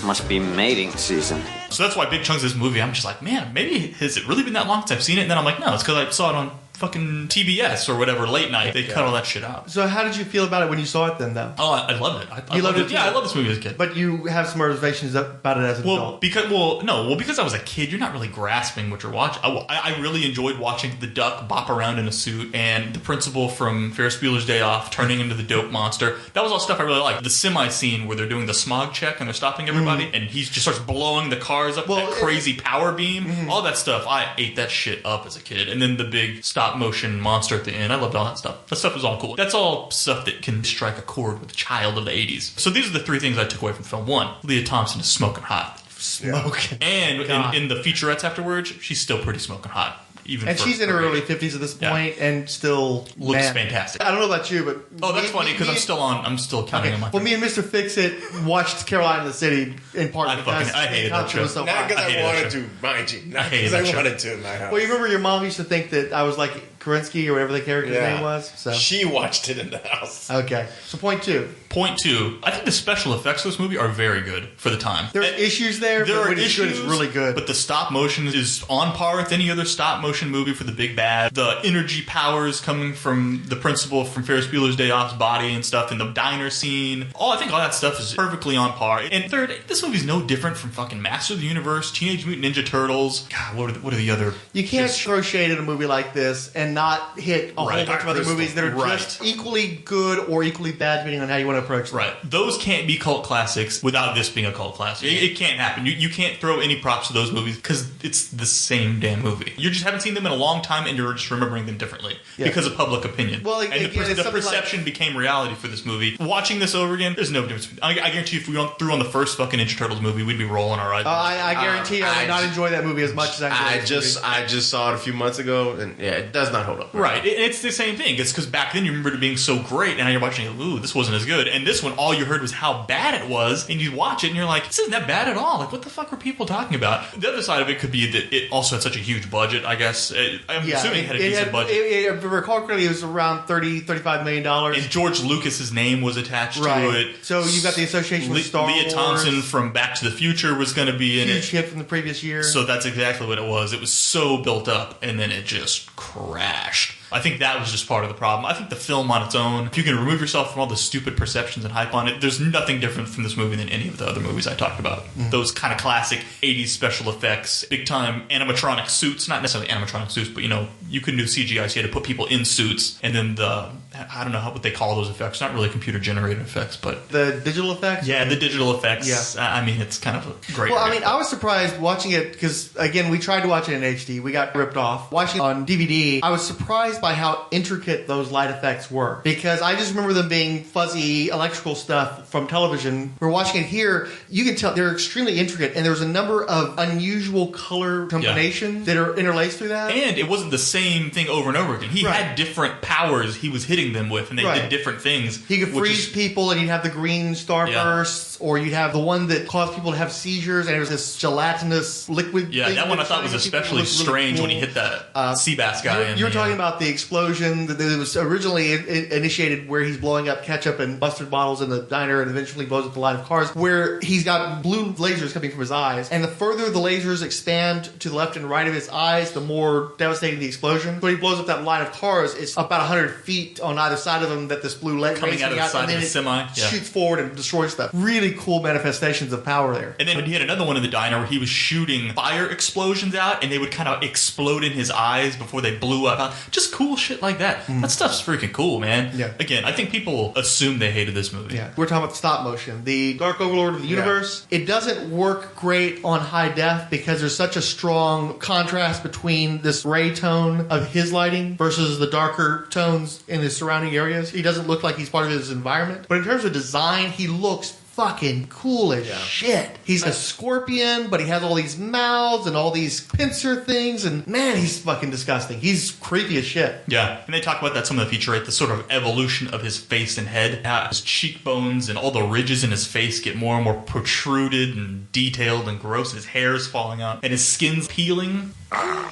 Must be mating season. So that's why big chunks of this movie, I'm just like, man, maybe has it really been that long since I've seen it? And then I'm like, no, it's because I saw it on fucking TBS or whatever late night. They cut all that shit out. So how did you feel about it when you saw it then, though? Oh, I loved it. I loved it? Yeah, I love this movie as a kid. But you have some reservations about it as an adult. Because I was a kid, you're not really grasping what you're watching. I really enjoyed watching the duck bop around in a suit and the principal from Ferris Bueller's Day Off turning into the dope monster. That was all stuff I really liked. The semi scene where they're doing the smog check and they're stopping everybody and he just starts blowing the cars up with that crazy power beam. All that stuff, I ate that shit up as a kid. And then the big stop motion monster at the end. I loved all that stuff. That stuff was all cool. That's all stuff that can strike a chord with a child of the 80s. So these are the three things I took away from film. One, Leah Thompson is smoking hot. Smoking. And in the featurettes afterwards, she's still pretty smoking hot. She's in her early 50s at this point and still looks fantastic. I don't know about you, but that's funny because I'm still counting on my. Well, me and Mr. Fix-It watched Caroline in the City in part because I hated that show. Not because I wanted to, mind you. Not because I wanted to in my house. Well, you remember your mom used to think that I was like Kerensky or whatever the character's name was. So she watched it in the house. Okay, so point two. I think the special effects of this movie are very good for the time. There's issues there. There but are when issues. It's really good. But the stop motion is on par with any other stop motion movie for the big bad. The energy powers coming from the principal from Ferris Bueller's Day Off's body and stuff in the diner scene. I think all that stuff is perfectly on par. And third, this movie's no different from fucking Master of the Universe, Teenage Mutant Ninja Turtles. God, what are the other? You can't throw shade at a movie like this and not hit a whole bunch of other movies that are just equally good or equally bad, depending on how you want to approach them. Right. Those can't be cult classics without this being a cult classic. It can't happen. You can't throw any props to those movies because it's the same damn movie. You just haven't seen them in a long time and you're just remembering them differently because of public opinion. Well, and the perception became reality for this movie. Watching this over again, there's no difference. I guarantee you if we threw on the first fucking Ninja Turtles movie, we'd be rolling our eyes. I guarantee I would not enjoy that movie as much as I enjoyed I just saw it a few months ago and it does not hold up. Right. It's the same thing. It's because back then you remembered it being so great and now you're watching it, ooh, this wasn't as good. And this one, all you heard was how bad it was and you watch it and you're like, this isn't that bad at all. Like, what the fuck were people talking about? The other side of it could be that it also had such a huge budget, I guess. I'm assuming it had a decent budget. If I recall correctly, it was around $35 million. And George Lucas's name was attached to it. So you got the association with Star Wars. Leah Thompson from Back to the Future was going to be in it. Huge hit from the previous year. So that's exactly what it was. It was so built up and then it just crashed. I think that was just part of the problem. I think the film on its own, if you can remove yourself from all the stupid perceptions and hype on it, there's nothing different from this movie than any of the other movies I talked about. Mm-hmm. Those kind of classic 80s special effects, big time animatronic suits, not necessarily animatronic suits, but you couldn't do CGI, so you had to put people in suits, and then the I don't know what they call those effects. Not really computer generated effects, but the digital effects. Yeah, the digital effects. Yeah. I mean, it's kind of a great. Well, I mean, I was surprised watching it because again, we tried to watch it in HD. We got ripped off. Watching it on DVD, I was surprised by how intricate those light effects were because I just remember them being fuzzy electrical stuff from television. We're watching it here. You can tell they're extremely intricate, and there's a number of unusual color combinations that are interlaced through that. And it wasn't the same thing over and over again. He had different powers he was hitting them with, and they did different things. He could freeze people, and you'd have the green starbursts, or you'd have the one that caused people to have seizures, and it was this gelatinous liquid. Yeah, that one I thought was especially strange when he hit that sea bass guy. You're talking about the explosion that was originally initiated where he's blowing up ketchup and mustard bottles in the diner and eventually blows up the line of cars, where he's got blue lasers coming from his eyes. And the further the lasers expand to the left and right of his eyes, the more devastating the explosion. When he blows up that line of cars, it's about 100 feet on either side of him that this blue laser coming out of the side of the semi shoots forward and destroys stuff. Really cool manifestations of power there. And then he had another one in the diner where he was shooting fire explosions out, and they would kind of explode in his eyes before they blew up. Just cool shit like that. That stuff's freaking cool, man. Yeah. Again, I think people assume they hated this movie. Yeah. We're talking about stop motion. The Dark Overlord of the Universe, it doesn't work great on high def because there's such a strong contrast between this gray tone of his lighting versus the darker tones in his surrounding areas. He doesn't look like he's part of his environment. But in terms of design, he looks fucking cool as shit. He's a scorpion, but he has all these mouths and all these pincer things, and man, he's fucking disgusting. He's creepy as shit. Yeah, and they talk about that some of the featurette, the sort of evolution of his face and head. How his cheekbones and all the ridges in his face get more and more protruded and detailed and gross. His hair's falling out, and his skin's peeling. I'm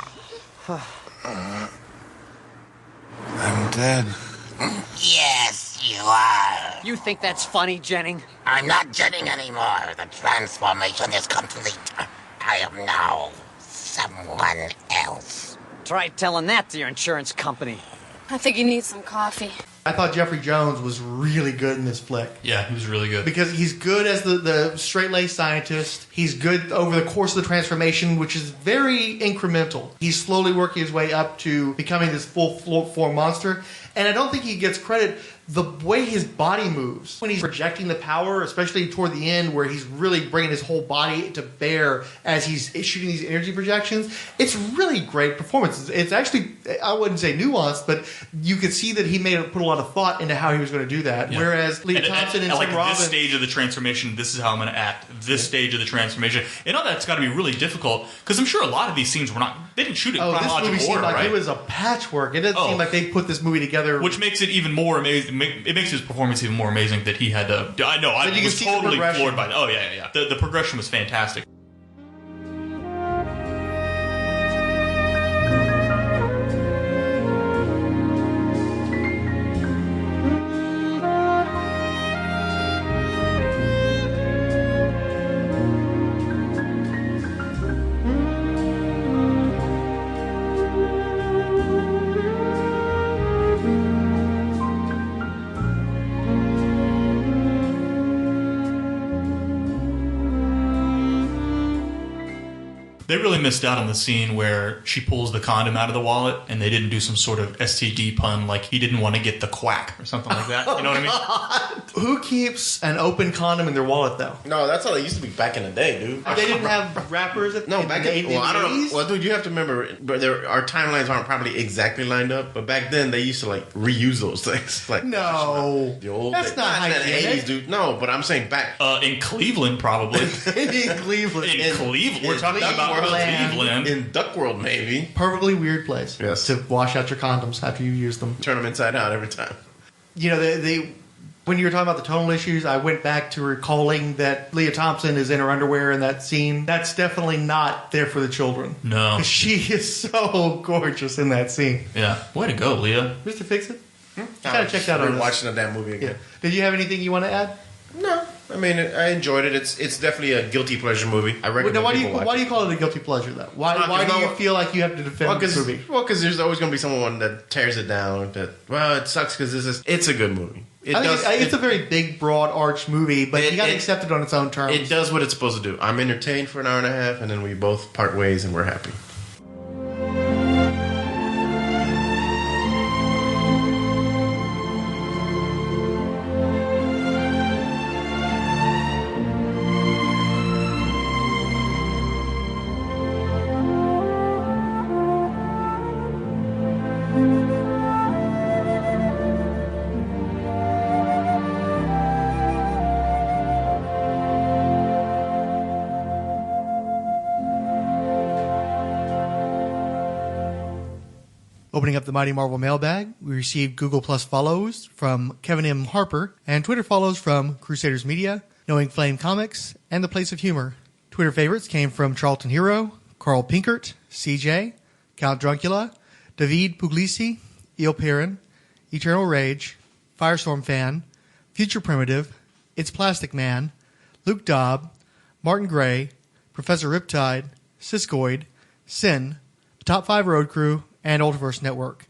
dead. Yes, you are. You think that's funny, Jennings? I'm not Jennings anymore. The transformation is complete. I am now someone else. Try telling that to your insurance company. I think you need some coffee. I thought Jeffrey Jones was really good in this flick. Yeah, he was really good. Because he's good as the straight-laced scientist. He's good over the course of the transformation, which is very incremental. He's slowly working his way up to becoming this full-form monster. And I don't think he gets credit the way his body moves. When he's projecting the power, especially toward the end where he's really bringing his whole body to bear as he's shooting these energy projections, it's really great performance. It's actually, I wouldn't say nuanced, but you could see that he put a lot of thought into how he was going to do that. Yeah. Whereas Leah Thompson and like Tim Robbins... this stage of the transformation, this is how I'm going to act. This stage of the transformation. And all that's got to be really difficult because I'm sure a lot of these scenes were not... They didn't shoot it in chronological order, this movie seemed like right? It was a patchwork. It doesn't seem like they put this movie together... Which makes it even more amazing. It makes his performance even more amazing that he had to... I know, I was totally floored by that. Oh, yeah. The progression was fantastic. They really missed out on the scene where she pulls the condom out of the wallet and they didn't do some sort of STD pun like he didn't want to get the quack or something like that. You know what I mean? Who keeps an open condom in their wallet, though? No, that's how they used to be back in the day, dude. They didn't have wrappers back in the 80s? I don't know. Well, dude, you have to remember, but our timelines aren't probably exactly lined up, but back then they used to, like, reuse those things. Like, no. The old That's not hygienic. 80s, dude. No, but I'm saying back. In Cleveland, probably. In Cleveland. In Cleveland. We're talking about Cleveland. In Duck World, maybe. Perfectly weird place to wash out your condoms after you use them. Turn them inside out every time. You know, when you were talking about the tonal issues, I went back to recalling that Leah Thompson is in her underwear in that scene. That's definitely not there for the children. No. She is so gorgeous in that scene. Yeah. Way to go, Leah. Mr. Fix-It? You gotta check that out. We're watching that movie again. Yeah. Did you have anything you want to add? No. I mean, I enjoyed it. It's definitely a guilty pleasure movie. I recommend why watch do you call it a guilty pleasure, though? Why do you feel like you have to defend this movie? Well, because there's always going to be someone that tears it down. It sucks because it's a good movie. It's a very big, broad arch movie, but you got to accept it on its own terms. It does what it's supposed to do. I'm entertained for an hour and a half, and then we both part ways, and we're happy. Opening up the Mighty Marvel mailbag, we received Google Plus follows from Kevin M. Harper and Twitter follows from Crusaders Media, Knowing Flame Comics, and The Place of Humor. Twitter favorites came from Charlton Hero, Carl Pinkert, CJ, Count Druncula, David Puglisi, Eel Perrin, Eternal Rage, Firestorm Fan, Future Primitive, It's Plastic Man, Luke Dobb, Martin Gray, Professor Riptide, Siskoid, Sin, the Top 5 Road Crew, and Ultraverse Network.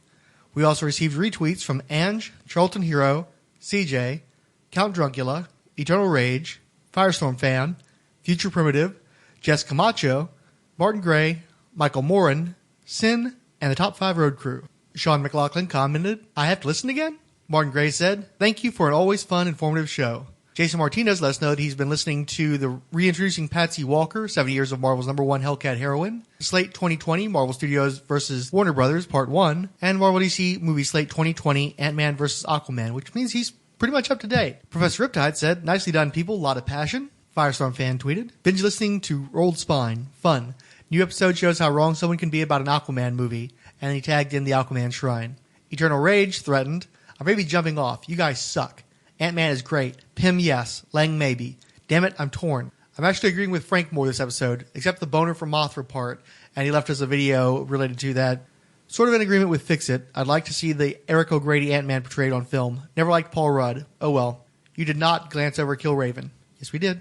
We also received retweets from Ange, Charlton Hero, CJ, Count Druncula, Eternal Rage, Firestorm Fan, Future Primitive, Jess Camacho, Martin Gray, Michael Morin, Sin, and the Top 5 Road Crew. Sean McLaughlin commented, I have to listen again? Martin Gray said, thank you for an always fun, informative show. Jason Martinez let us know that he's been listening to the Reintroducing Patsy Walker, 70 Years of Marvel's #1 Hellcat Heroine, Slate 2020, Marvel Studios vs. Warner Brothers, Part 1, and Marvel DC movie Slate 2020, Ant-Man vs. Aquaman, which means he's pretty much up to date. Professor Riptide said, nicely done, people, lot of passion. Firestorm Fan tweeted, binge listening to Rolled Spine, fun. New episode shows how wrong someone can be about an Aquaman movie, and he tagged in the Aquaman Shrine. Eternal Rage threatened, I may be jumping off, you guys suck. Ant-Man is great. Pym, yes. Lang, maybe. Damn it, I'm torn. I'm actually agreeing with Frank more this episode, except the boner from Mothra part, and he left us a video related to that. Sort of in agreement with Fix-It. I'd like to see the Eric O'Grady Ant-Man portrayed on film. Never liked Paul Rudd. Oh well. You did not glance over Killraven. Yes, we did.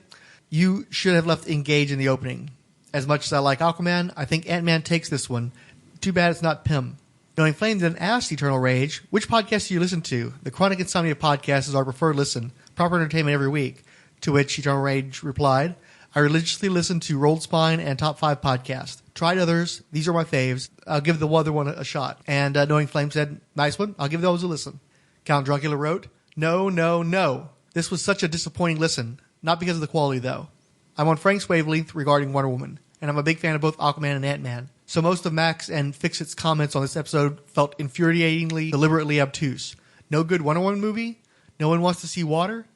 You should have left Engage in the opening. As much as I like Aquaman, I think Ant-Man takes this one. Too bad it's not Pym. Knowing Flame then asked Eternal Rage, which podcast do you listen to? The Chronic Insomnia podcast is our preferred listen. Proper entertainment every week. To which Eternal Rage replied, I religiously listen to Rolled Spine and Top 5 podcast. Tried others. These are my faves. I'll give the other one a shot. And Knowing Flame said, nice one. I'll give those a listen. Count Druncula wrote, no. This was such a disappointing listen. Not because of the quality, though. I'm on Frank's wavelength regarding Wonder Woman, and I'm a big fan of both Aquaman and Ant-Man. So most of Max and Fix-It's comments on this episode felt infuriatingly, deliberately obtuse. No good Wonder Woman movie? No one wants to see water?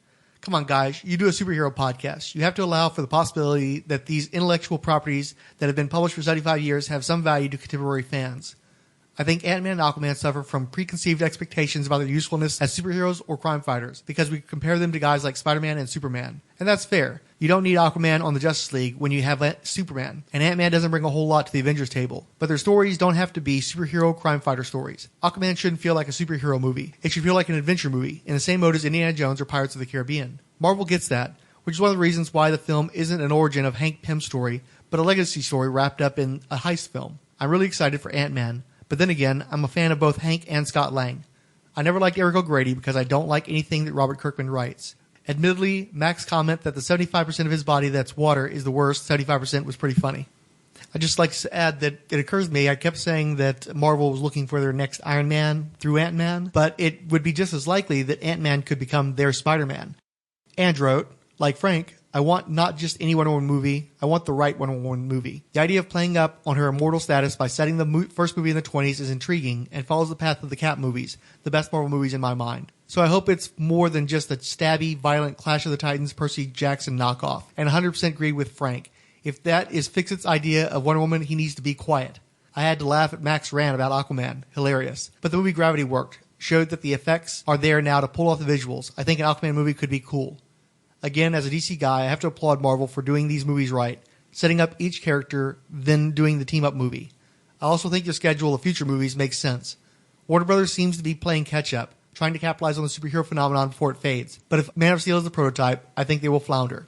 Come on, guys. You do a superhero podcast. You have to allow for the possibility that these intellectual properties that have been published for 75 years have some value to contemporary fans. I think Ant-Man and Aquaman suffer from preconceived expectations about their usefulness as superheroes or crime fighters because we compare them to guys like Spider-Man and Superman. And that's fair. You don't need Aquaman on the Justice League when you have Superman. And Ant-Man doesn't bring a whole lot to the Avengers table. But their stories don't have to be superhero crime fighter stories. Aquaman shouldn't feel like a superhero movie. It should feel like an adventure movie, in the same mode as Indiana Jones or Pirates of the Caribbean. Marvel gets that, which is one of the reasons why the film isn't an origin of Hank Pym's story, but a legacy story wrapped up in a heist film. I'm really excited for Ant-Man. But then again, I'm a fan of both Hank and Scott Lang. I never liked Eric O'Grady because I don't like anything that Robert Kirkman writes. Admittedly, Mac's comment that the 75% of his body that's water is the worst 75% was pretty funny. I'd just like to add that it occurs to me, I kept saying that Marvel was looking for their next Iron Man through Ant-Man, but it would be just as likely that Ant-Man could become their Spider-Man. And wrote, like Frank, I want not just any Wonder Woman movie, I want the right Wonder Woman movie. The idea of playing up on her immortal status by setting the first movie in the 20s is intriguing and follows the path of the Cap movies, the best Marvel movies in my mind. So I hope it's more than just a stabby, violent Clash of the Titans Percy Jackson knockoff. And 100% agree with Frank. If that is Fix-It's idea of Wonder Woman, he needs to be quiet. I had to laugh at Mac's rant about Aquaman. Hilarious. But the movie Gravity worked. Showed that the effects are there now to pull off the visuals. I think an Aquaman movie could be cool. Again, as a DC guy, I have to applaud Marvel for doing these movies right, setting up each character, then doing the team-up movie. I also think the schedule of future movies makes sense. Warner Brothers seems to be playing catch-up, trying to capitalize on the superhero phenomenon before it fades. But if Man of Steel is the prototype, I think they will flounder.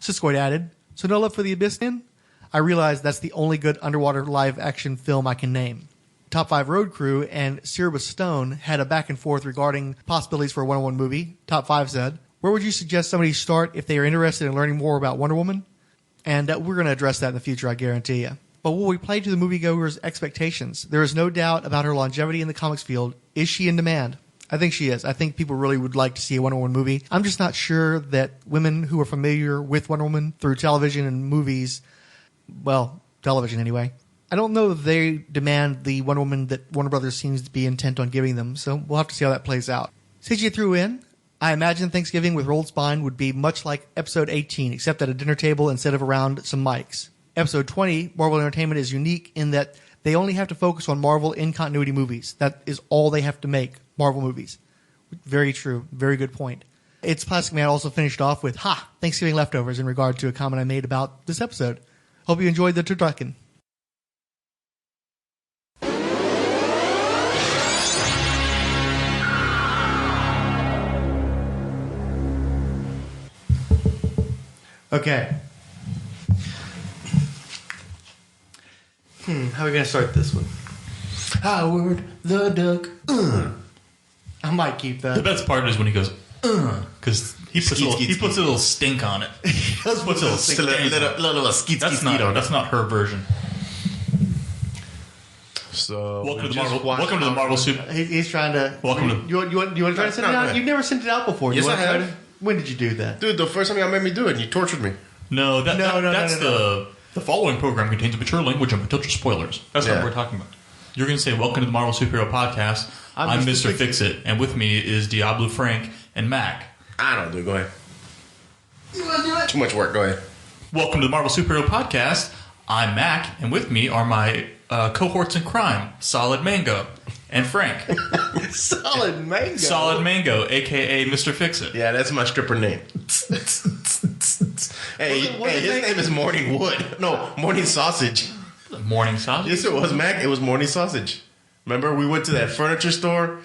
Siskoid added, so no love for the Abyss then? I realize that's the only good underwater live-action film I can name. Top 5 Road Crew and Cerebus Stone had a back and forth regarding possibilities for a Wonder Woman movie. Top 5 said, where would you suggest somebody start if they are interested in learning more about Wonder Woman? And we're going to address that in the future, I guarantee you. But will we play to the moviegoers' expectations? There is no doubt about her longevity in the comics field. Is she in demand? I think she is. I think people really would like to see a Wonder Woman movie. I'm just not sure that women who are familiar with Wonder Woman through television and movies, well, television anyway, I don't know if they demand the Wonder Woman that Warner Brothers seems to be intent on giving them, so we'll have to see how that plays out. CJ threw in, I imagine Thanksgiving with Rolled Spine would be much like episode 18, except at a dinner table instead of around some mics. Episode 20, Marvel Entertainment, is unique in that They only have to focus on Marvel in-continuity movies. That is all they have to make, Marvel movies. Very true. Very good point. It's Plastic Man also finished off with, Thanksgiving leftovers in regard to a comment I made about this episode. Hope you enjoyed the turducken. Okay. How are we going to start this one? Howard the Duck. I might keep that. The best part is when he goes, because he puts a little stink on it. He puts a little stink. Little skeet on it. That's not her version. So welcome to the Marvel Soup. He's trying to. Welcome to. You want to try to send it out? You've never sent it out before. Yes, I have. When did you do that, dude? The first time y'all made me do it, and you tortured me. No, that's the following program contains mature language and potential spoilers. That's what we're talking about. You're going to say, welcome to the Marvel Superhero Podcast. I'm Mr. Fix-It, and with me is Diablo Frank and Mac. I don't do it. Go ahead. You want to do it? Too much work. Go ahead. Welcome to the Marvel Superhero Podcast. I'm Mac, and with me are my cohorts in crime, Solid Mango and Frank. Solid Mango? Solid Mango, a.k.a. Mr. Fix-It. Yeah, that's my stripper name. Hey, his name is Morning Wood. No, Morning Sausage. Morning Sausage? Yes, it was, Mac. It was Morning Sausage. Remember, we went to that furniture store,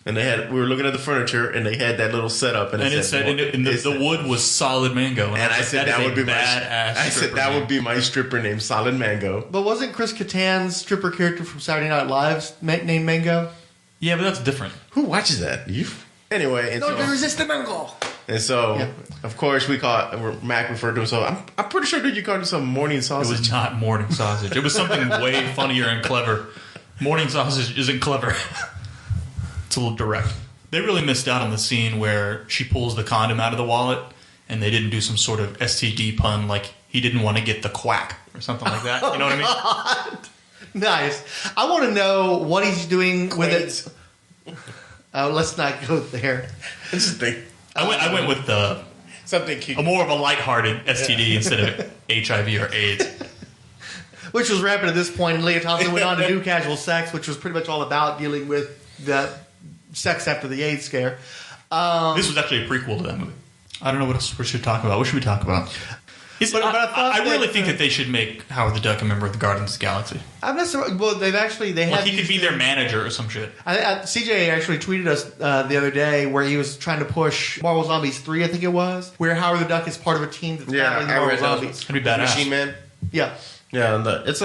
and we were looking at the furniture, and they had that little setup, and it said the wood was Solid Mango. And I said that would be my stripper name, Solid Mango. But wasn't Chris Kattan's stripper character from Saturday Night Live named Mango? Yeah, but that's different. Who watches that? You? Anyway, and don't resist the Mango. And so, of course, Mac referred to him. So I'm pretty sure that you called it some Morning Sausage. It was not Morning Sausage. It was something way funnier and clever. Morning Sausage isn't clever. It's a little direct. They really missed out on the scene where she pulls the condom out of the wallet, and they didn't do some sort of STD pun like he didn't want to get the quack or something like that. You know what I mean? Nice. I want to know what he's doing with it. Let's not go there. Interesting. I went with something cute. More of a lighthearted STD instead of HIV or AIDS. Which was rampant at this point, and Leah Thompson went on to do Casual Sex, which was pretty much all about dealing with the sex after the AIDS scare. This was actually a prequel to that movie. I don't know what else we should talk about. What should we talk about? I really think that they should make Howard the Duck a member of the Guardians of the Galaxy. I'm not sure. Well, they have. He could be their manager or some shit. CJ actually tweeted us the other day where he was trying to push Marvel Zombies 3, I think it was, where Howard the Duck is part of a team that's battling Marvel Zombies. That'd be badass. Machine Man. Yeah. Yeah, and it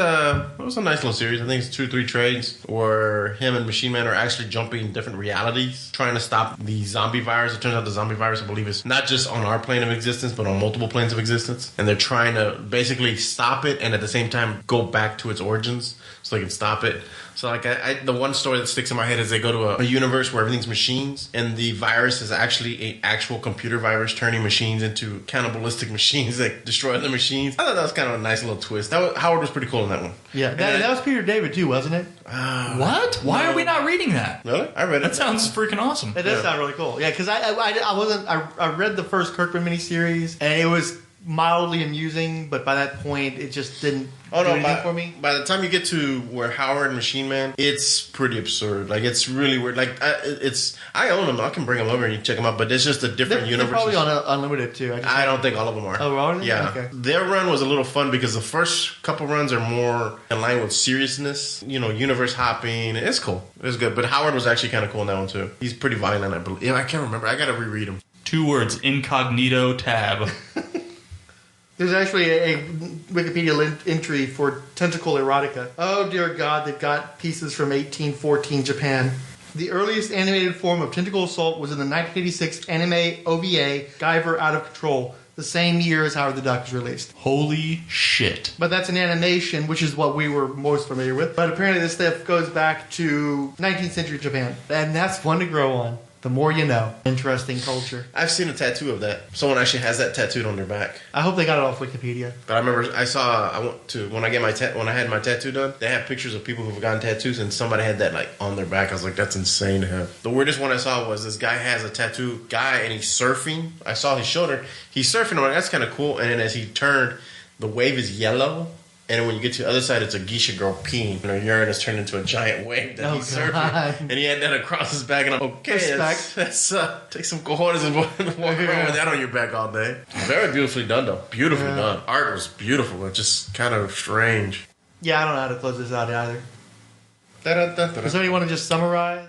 was a nice little series. I think it's 2 or 3 trades where him and Machine Man are actually jumping different realities, trying to stop the zombie virus. It turns out the zombie virus, I believe, is not just on our plane of existence, but on multiple planes of existence. And they're trying to basically stop it and at the same time go back to its origins so they can stop it. So, like, the one story that sticks in my head is they go to a universe where everything's machines, and the virus is actually an actual computer virus turning machines into cannibalistic machines that destroy other machines. I thought that was kind of a nice little twist. Howard was pretty cool in that one. Yeah, that was Peter David too, wasn't it? What? Why are we not reading that? Really? I read it. That sounds freaking awesome. It does sound really cool. Yeah, because I read the first Kirkman miniseries, and it was mildly amusing, but by that point, it just didn't do anything for me. By the time you get to where Howard and Machine Man, it's pretty absurd. Like, it's really weird. Like, I own them. I can bring them over and you check them out, but it's just a different universe. They're probably on Unlimited, too. I don't think all of them are. Oh, really? Yeah. Okay. Their run was a little fun because the first couple runs are more in line with seriousness, universe hopping. It's cool. It's good. But Howard was actually kind of cool in that one, too. He's pretty violent, I believe. Yeah, I can't remember. I got to reread him. 2 words, incognito tab. There's actually a Wikipedia entry for Tentacle Erotica. Oh, dear God, they've got pieces from 1814 Japan. The earliest animated form of tentacle assault was in the 1986 anime OVA, Guyver Out of Control, the same year as Howard the Duck was released. Holy shit. But that's an animation, which is what we were most familiar with. But apparently this stuff goes back to 19th century Japan. And that's fun to grow on. The more you know. Interesting culture. I've seen a tattoo of that. Someone actually has that tattooed on their back. I hope they got it off Wikipedia. But I remember when I had my tattoo done, they have pictures of people who've gotten tattoos, and somebody had that like on their back. I was like, that's insane to have. The weirdest one I saw was this guy has a tattoo and he's surfing. I saw his shoulder. He's surfing. I'm like, that's kind of cool. And then as he turned, the wave is yellow. And when you get to the other side, it's a geisha girl peeing. And her urine is turned into a giant wave that he's surfing. And he had that across his back. And I'm okay. That's take some cojones and walk around with that on your back all day. Very beautifully done, though. Beautifully done. Art was beautiful, but just kind of strange. Yeah, I don't know how to close this out either. Does anybody want to just summarize?